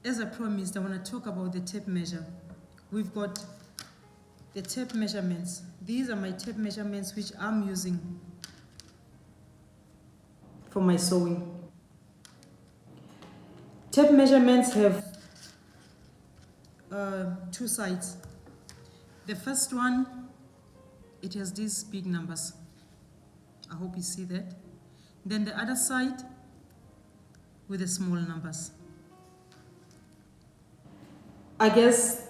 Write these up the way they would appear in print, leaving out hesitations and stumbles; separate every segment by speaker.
Speaker 1: As I promised, I want to talk about the tape measure. We've got the tape measurements. These are my tape measurements which I'm using for my sewing. Tape measurements have two sides. The first one, it has these big numbers. I hope you see that. Then the other side with the small numbers. I guess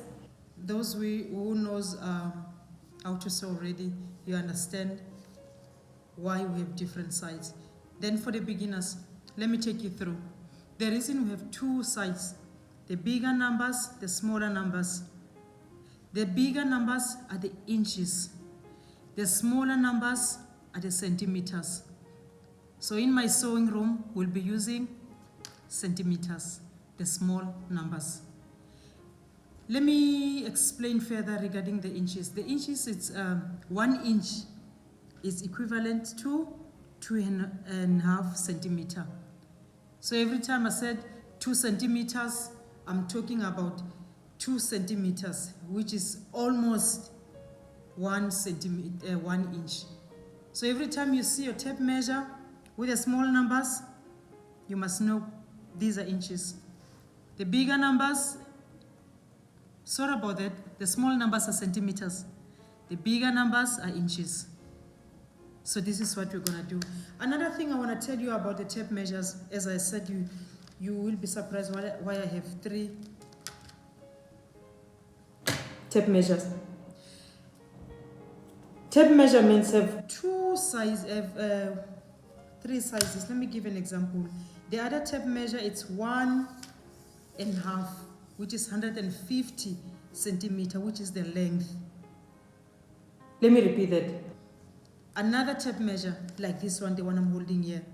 Speaker 1: those who knows how to sew already, you understand why we have different sides. Then for the beginners, let me take you through. The reason we have two sides, the bigger numbers, the smaller numbers. The bigger numbers are the inches. The smaller numbers are the centimeters. So in my sewing room, we'll be using centimeters, the small numbers. Let me explain further regarding the inches. The inches, it's 1 inch is equivalent to 2.5 centimeter. So every time I said 2 centimeters, I'm talking about 2 centimeters, which is almost 1 inch. So every time you see your tape measure with the small numbers, you must know these are inches. The bigger numbers, sorry about that, the small numbers are centimeters. The bigger numbers are inches. So this is what we're gonna do. Another thing I wanna tell you about the tape measures, as I said, you will be surprised why I have 3 tape measures. Tape measurements have 3 sizes. Let me give an example. The other tape measure, it's 1.5, which is 150 centimeter, which is the length. Let me repeat that. Another tape measure, like this one, the one I'm holding here,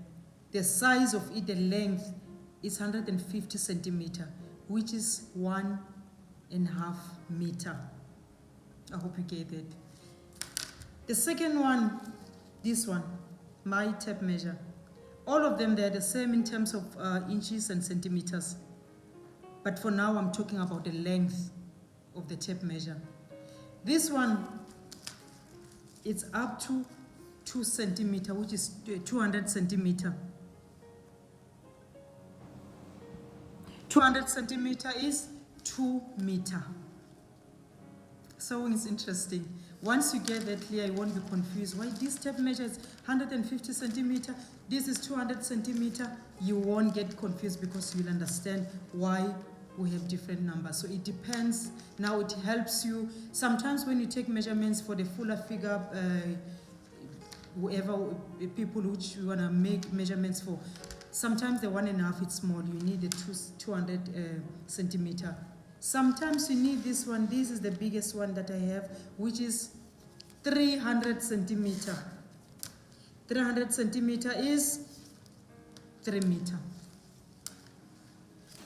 Speaker 1: the size of it, the length, is 150 centimeter, which is 1.5 meter. I hope you get that. The second one, this one, my tape measure. All of them, they're the same in terms of inches and centimeters. But for now, I'm talking about the length of the tape measure. This one, it's up to 2 centimeter, which is 200 centimeter. 200 centimeter is 2 meter. Sewing is interesting. Once you get that clear, you won't be confused. Why this tape measure is 150 centimeter, this is 200 centimeter. You won't get confused because you'll understand why we have different numbers. So it depends. Now it helps you. Sometimes when you take measurements for the fuller figure, whoever people which you wanna make measurements for, sometimes the 1.5 it's small. You need the 200 centimeter. Sometimes you need this one. This is the biggest one that I have, which is 300 centimeter. 300 centimeter is 3 meter.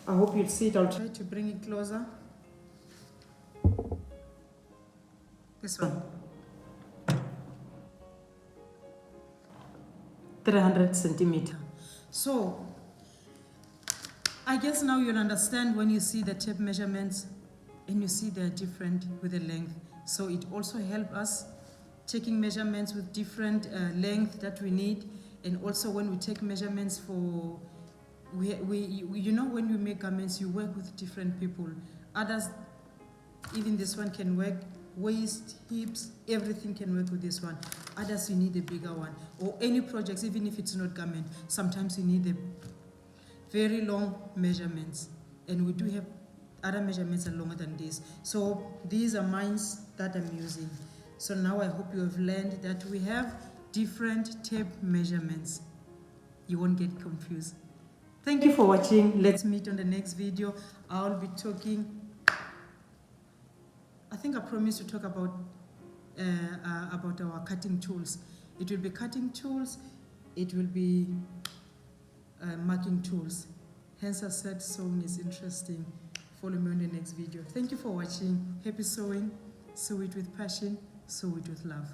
Speaker 1: I hope you'll see it. I'll try to bring it closer. This one. 300 centimeter. So, I guess now you'll understand when you see the tape measurements and you see they're different with the length. So it also helps us taking measurements with different length that we need. And also when we take measurements for, you know, when we make garments, you work with different people. Others, even this one can work, waist, hips, everything can work with this one. Others, you need a bigger one. Or any projects, even if it's not garment, sometimes you need a very long measurements, and we do have other measurements are longer than this. So these are mines that I'm using. So now I hope you have learned that we have different tape measurements. You won't get confused. Thank you for watching. Let's meet on the next video. I'll be talking, I think I promised to talk about our cutting tools. It will be cutting tools, it will be marking tools. Hence I said sewing is interesting. Follow me on the next video. Thank you for watching. Happy sewing. Sew it with passion. Sew it with love.